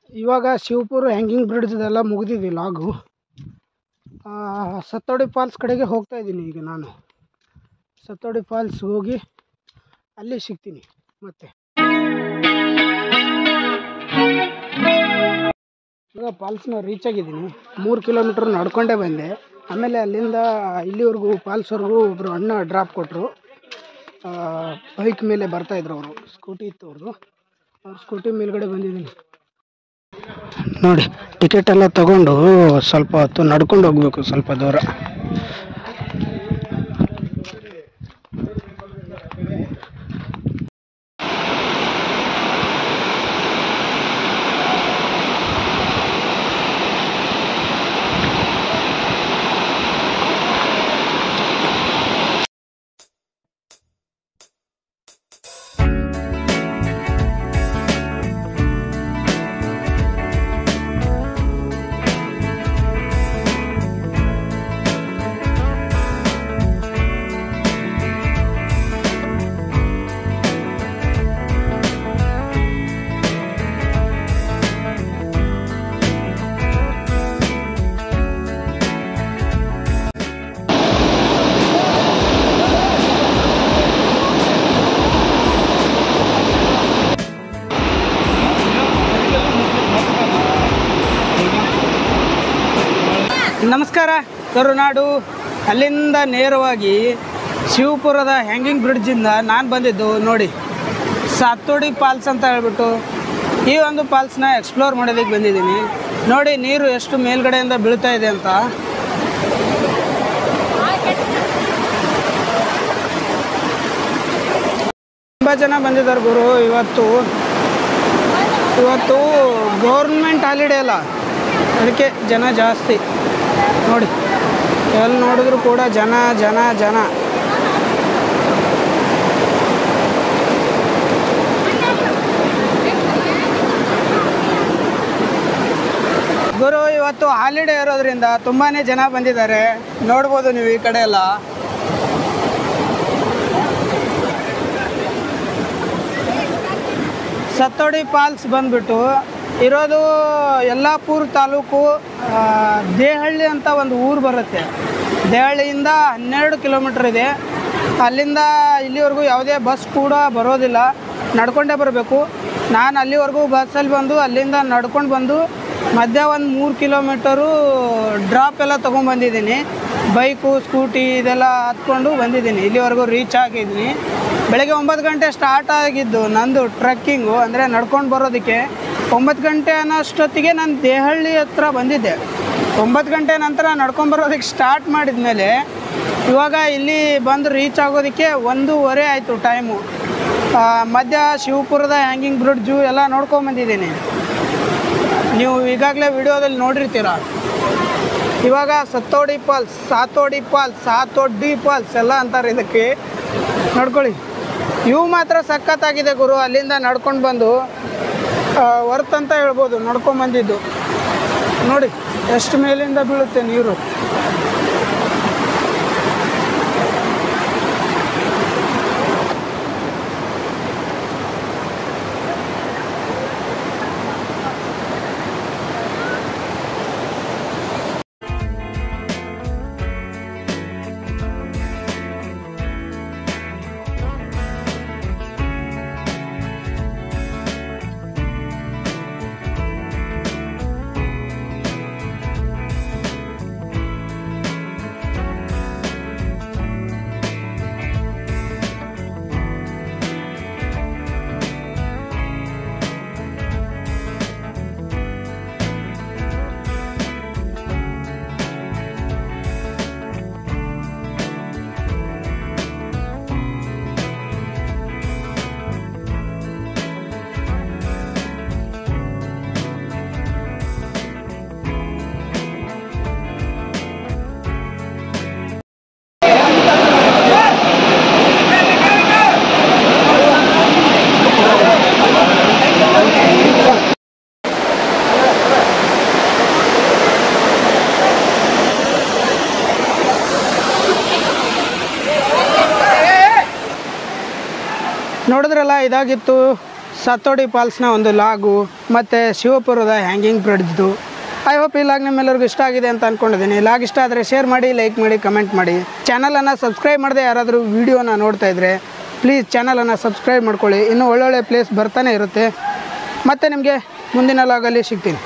ಇವಾಗ ಶಿವಪುರ ಹ್ಯಾಂಗಿಂಗ್ ಬ್ರಿಡ್ಜ್ದೆಲ್ಲ ಮುಗಿದಿದೆ ಲಾಗು. ಸತ್ತೋಡಿ ಫಾಲ್ಸ್ ಕಡೆಗೆ ಹೋಗ್ತಾ ಇದ್ದೀನಿ ಈಗ ನಾನು. ಸತ್ತೋಡಿ ಫಾಲ್ಸ್ ಹೋಗಿ ಅಲ್ಲಿ ಸಿಗ್ತೀನಿ ಮತ್ತೆ. ಈಗ ಫಾಲ್ಸ್ನ ರೀಚ್ ಆಗಿದ್ದೀನಿ. 3 ಕಿಲೋಮೀಟ್ರ್ ನಡ್ಕೊಂಡೇ ಬಂದೆ. ಆಮೇಲೆ ಅಲ್ಲಿಂದ ಇಲ್ಲಿವರೆಗೂ ಫಾಲ್ಸ್ವರೆಗೂ ಒಬ್ಬರು ಅಣ್ಣ ಡ್ರಾಪ್ ಕೊಟ್ಟರು. ಬೈಕ್ ಮೇಲೆ ಬರ್ತಾಯಿದ್ರು ಅವರು. ಸ್ಕೂಟಿ ಇತ್ತು ಅವ್ರದ್ದು. ಅವ್ರ ಸ್ಕೂಟಿ ಮೇಲ್ಗಡೆ ಬಂದಿದ್ದೀನಿ ನೋಡಿ. ಟಿಕೆಟ್ ಎಲ್ಲ ತಗೊಂಡು ಸ್ವಲ್ಪ ಹೊತ್ತು ನಡ್ಕೊಂಡು ಹೋಗ್ಬೇಕು, ಸ್ವಲ್ಪ ದೂರ. ನಮಸ್ಕಾರ ಕರುನಾಡು. ಅಲ್ಲಿಂದ ನೇರವಾಗಿ ಶಿವಪುರದ ಹ್ಯಾಂಗಿಂಗ್ ಬ್ರಿಡ್ಜಿಂದ ನಾನು ಬಂದಿದ್ದು ನೋಡಿ ಸತ್ತೋಡಿ ಫಾಲ್ಸ್ ಅಂತ ಹೇಳ್ಬಿಟ್ಟು ಈ ಒಂದು ಫಾಲ್ಸ್ನ ಎಕ್ಸ್ಪ್ಲೋರ್ ಮಾಡೋದಕ್ಕೆ ಬಂದಿದ್ದೀನಿ. ನೋಡಿ ನೀರು ಎಷ್ಟು ಮೇಲ್ಗಡೆಯಿಂದ ಬೀಳ್ತಾ ಇದೆ ಅಂತ. ತುಂಬ ಜನ ಬಂದಿದ್ದಾರೆ ಗುರು. ಇವತ್ತು ಗೌರ್ಮೆಂಟ್ ಹಾಲಿಡೇ ಅಲ್ಲ, ಅದಕ್ಕೆ ಜನ ಜಾಸ್ತಿ ನೋಡಿ. ಎಲ್ಲಿ ನೋಡಿದ್ರು ಕೂಡ ಜನ ಜನ ಜನ. ಗುರು ಇವತ್ತು ಹಾಲಿಡೇ ಇರೋದ್ರಿಂದ ತುಂಬಾ ಜನ ಬಂದಿದ್ದಾರೆ. ನೋಡ್ಬೋದು ನೀವು ಈ ಕಡೆ ಎಲ್ಲ. ಸತ್ತೋಡಿ ಫಾಲ್ಸ್ ಬಂದ್ಬಿಟ್ಟು ಇರೋದು ಯಲ್ಲಾಪುರ ತಾಲೂಕು ದೇಹಳ್ಳಿ ಅಂತ ಒಂದು ಊರು ಬರುತ್ತೆ. ದೇಹಳ್ಳಿಯಿಂದ 12 ಕಿಲೋಮೀಟ್ರ್ ಇದೆ. ಅಲ್ಲಿಂದ ಇಲ್ಲಿವರೆಗೂ ಯಾವುದೇ ಬಸ್ ಕೂಡ ಬರೋದಿಲ್ಲ, ನಡ್ಕೊಂಡೇ ಬರಬೇಕು. ನಾನು ಅಲ್ಲಿವರೆಗೂ ಬಸ್ಸಲ್ಲಿ ಬಂದು ಅಲ್ಲಿಂದ ನಡ್ಕೊಂಡು ಬಂದು ಮಧ್ಯ ಒಂದು 3 ಕಿಲೋಮೀಟರು ಡ್ರಾಪ್ ಎಲ್ಲ ತೊಗೊಂಡ್ಬಂದಿದ್ದೀನಿ. ಬೈಕು ಸ್ಕೂಟಿ ಇದೆಲ್ಲ ಹತ್ಕೊಂಡು ಬಂದಿದ್ದೀನಿ. ಇಲ್ಲಿವರೆಗೂ ರೀಚ್ ಆಗಿದ್ದೀನಿ. ಬೆಳಗ್ಗೆ 9 ಗಂಟೆ ಸ್ಟಾರ್ಟ್ ಆಗಿದ್ದು ನಂದು ಟ್ರೆಕ್ಕಿಂಗು, ಅಂದರೆ ನಡ್ಕೊಂಡು ಬರೋದಕ್ಕೆ. 9 ಗಂಟೆ ಅನ್ನೋಷ್ಟೊತ್ತಿಗೆ ನಾನು ದೇಹಳ್ಳಿ ಹತ್ರ ಬಂದಿದ್ದೆ. 9 ಗಂಟೆ ನಂತರ ನಡ್ಕೊಂಬರೋದಕ್ಕೆ ಸ್ಟಾರ್ಟ್ ಮಾಡಿದ ಮೇಲೆ ಇವಾಗ ಇಲ್ಲಿ ಬಂದು ರೀಚ್ ಆಗೋದಕ್ಕೆ 1:15 ಆಯಿತು ಟೈಮು. ಮಧ್ಯ ಶಿವಪುರದ ಹ್ಯಾಂಗಿಂಗ್ ಬ್ರಿಡ್ಜು ಎಲ್ಲ ನೋಡ್ಕೊಂಬಂದಿದ್ದೀನಿ. ನೀವು ಈಗಾಗಲೇ ವಿಡಿಯೋದಲ್ಲಿ ನೋಡಿರ್ತೀರ. ಇವಾಗ ಸತ್ತೋಡಿ ಫಾಲ್ಸ್ ಎಲ್ಲ ಅಂತಾರೆ ಇದಕ್ಕೆ. ನೋಡ್ಕೊಳ್ಳಿ, ಇವು ಮಾತ್ರ ಸಖತ್ತಾಗಿದೆ ಗುರು. ಅಲ್ಲಿಂದ ನಡ್ಕೊಂಡು ಬಂದು ವರ್ತ್ ಅಂತ ಹೇಳ್ಬೋದು ನಡ್ಕೊಂಬಂದಿದ್ದು. ನೋಡಿ ಎಷ್ಟು ಮೇಲಿಂದ ಬೀಳುತ್ತೆ ನೀರು. ನೋಡಿದ್ರಲ್ಲ, ಇದಾಗಿತ್ತು ಸತ್ತೋಡಿ ಫಾಲ್ಸ್ನ ಒಂದು ಲಾಗು ಮತ್ತು ಶಿವಪುರದ ಹ್ಯಾಂಗಿಂಗ್ ಬ್ರಿಡ್ಜ್ದು. ಐ ಹೋಪ್ ಈ ಲಾಗ್ ನಿಮ್ಮೆಲ್ಲರಿಗೂ ಇಷ್ಟ ಆಗಿದೆ ಅಂತ ಅಂದ್ಕೊಂಡಿದ್ದೀನಿ. ಲಾಗ್ ಇಷ್ಟ ಆದರೆ ಶೇರ್ ಮಾಡಿ, ಲೈಕ್ ಮಾಡಿ, ಕಮೆಂಟ್ ಮಾಡಿ. ಚಾನಲನ್ನು ಸಬ್ಸ್ಕ್ರೈಬ್ ಮಾಡದೆ ಯಾರಾದರೂ ವೀಡಿಯೋನ ನೋಡ್ತಾ ಇದ್ದರೆ ಪ್ಲೀಸ್ ಚಾನಲನ್ನು ಸಬ್ಸ್ಕ್ರೈಬ್ ಮಾಡ್ಕೊಳ್ಳಿ. ಇನ್ನೂ ಒಳ್ಳೊಳ್ಳೆ ಪ್ಲೇಸ್ ಬರ್ತಾನೆ ಇರುತ್ತೆ. ಮತ್ತು ನಿಮಗೆ ಮುಂದಿನ ಲಾಗಲ್ಲಿ ಸಿಗ್ತೀನಿ.